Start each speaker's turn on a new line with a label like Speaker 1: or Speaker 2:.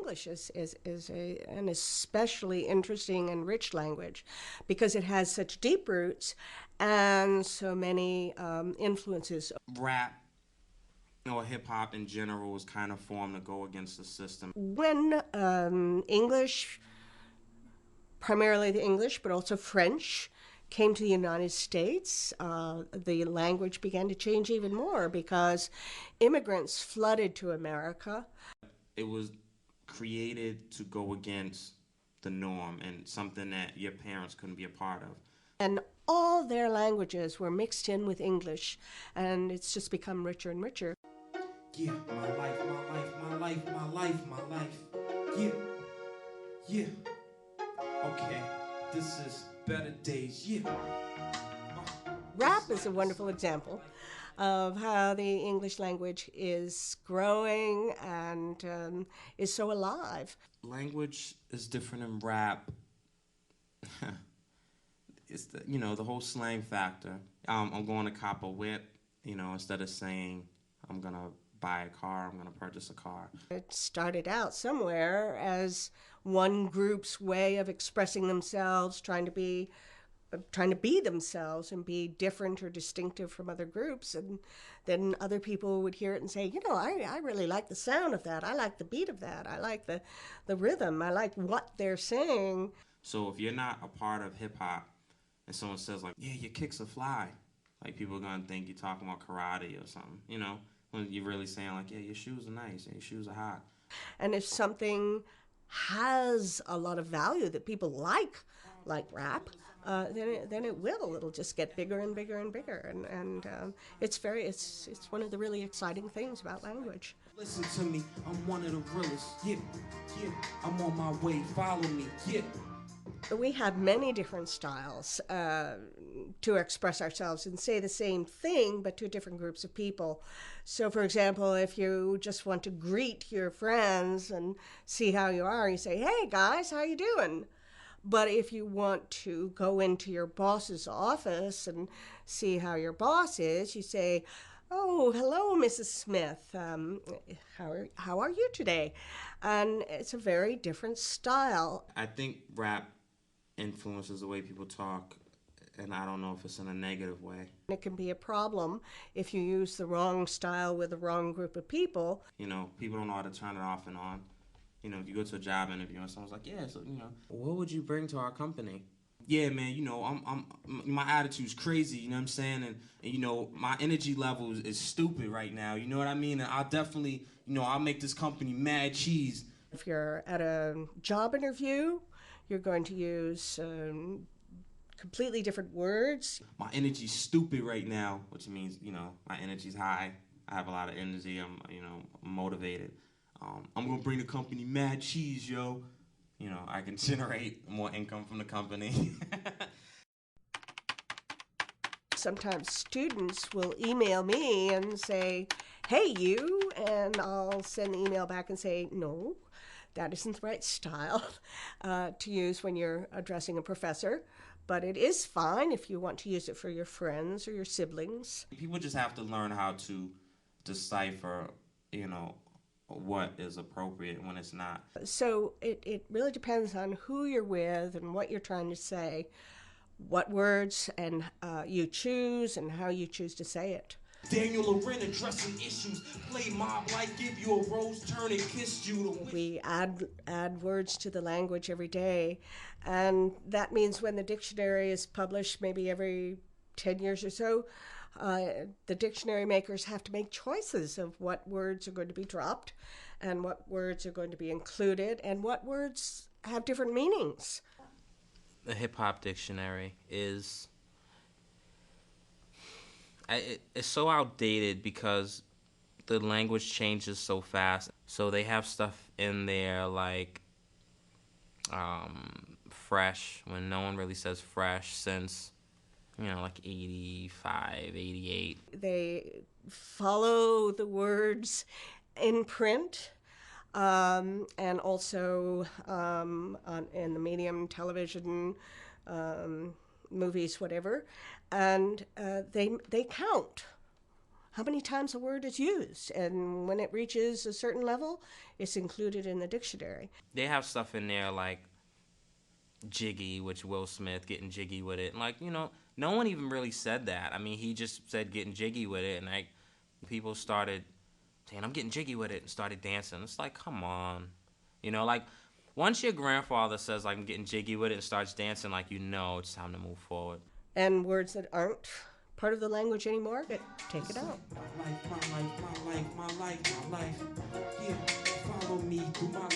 Speaker 1: English is an especially interesting and rich language because it has such deep roots and so many influences.
Speaker 2: Rap or hip hop in general was kind of formed to go against the system.
Speaker 1: When English, primarily the English, but also French, came to the United States, the language began to change even more because immigrants flooded to America.
Speaker 2: It was created to go against the norm and something that your parents couldn't be a part of.
Speaker 1: And all their languages were mixed in with English, and it's just become richer and richer.
Speaker 3: Yeah, my life, my life, my life, my life, my life. Yeah, yeah. Okay, this is better days. Yeah.
Speaker 1: Rap is a wonderful example of how the English language is growing and is so alive.
Speaker 2: Language is different in rap. It's the whole slang factor. I'm going to cop a whip, instead of saying I'm gonna buy a car, I'm gonna purchase a car.
Speaker 1: It started out somewhere as one group's way of expressing themselves, trying to be themselves and be different or distinctive from other groups, and then other people would hear it and say, I really like the sound of that, I like the beat of that, I like the rhythm, I like what they're saying.
Speaker 2: So if you're not a part of hip hop and someone says like, yeah, your kicks are fly, like people are gonna think you're talking about karate or something, when you're really saying like, yeah, your shoes are nice, and your shoes are hot.
Speaker 1: And if something has a lot of value that people like rap, then it'll just get bigger and bigger and bigger, and it's one of the really exciting things about language.
Speaker 3: Listen to me, I'm one of the realest. Yeah, yeah, I'm on my way, follow me. Yeah.
Speaker 1: We have many different styles to express ourselves and say the same thing, but to different groups of people. So, for example, if you just want to greet your friends and see how you are, you say, "Hey guys, how you doing?" But if you want to go into your boss's office and see how your boss is, you say, "Oh, hello, Mrs. Smith. How are you today?" And it's a very different style.
Speaker 2: I think rap influences the way people talk, and I don't know if it's in a negative way.
Speaker 1: It can be a problem if you use the wrong style with the wrong group of people.
Speaker 2: People don't know how to turn it off and on. If you go to a job interview and someone's like, yeah, so, what would you bring to our company? Yeah, man, my attitude's crazy, you know what I'm saying? And my energy level is stupid right now, you know what I mean? And I'll definitely, I'll make this company mad cheese.
Speaker 1: If you're at a job interview, you're going to use completely different words.
Speaker 2: My energy's stupid right now, which means, my energy's high. I have a lot of energy. I'm motivated. I'm going to bring the company mad cheese, yo. I can generate more income from the company.
Speaker 1: Sometimes students will email me and say, "Hey, you," and I'll send the email back and say, "No, that isn't the right style to use when you're addressing a professor, but it is fine if you want to use it for your friends or your siblings."
Speaker 2: People just have to learn how to decipher, what is appropriate and when it's not.
Speaker 1: So it really depends on who you're with and what you're trying to say, what words and you choose and how you choose to say it.
Speaker 3: Daniel Loren addressing issues, play mob like give you a rose, turn and kiss you.
Speaker 1: We add words to the language every day, and that means when the dictionary is published, maybe every 10 years or so, the dictionary makers have to make choices of what words are going to be dropped and what words are going to be included and what words have different meanings.
Speaker 4: The hip-hop dictionary is it's so outdated because the language changes so fast. So they have stuff in there like fresh, when no one really says fresh since like 85, 88.
Speaker 1: They follow the words in print and also in the medium, television, movies, whatever. And they count how many times a word is used. And when it reaches a certain level, it's included in the dictionary.
Speaker 4: They have stuff in there like jiggy, which Will Smith getting jiggy with it. And like, you know, no one even really said that. I mean, he just said getting jiggy with it, and like people started saying, I'm getting jiggy with it, and started dancing. It's like, come on. You know, like once your grandfather says like I'm getting jiggy with it and starts dancing, like, you know it's time to move forward.
Speaker 1: And words that aren't part of the language anymore, take it out.
Speaker 3: My life, my life, my life, my life, my life. Yeah, follow me through my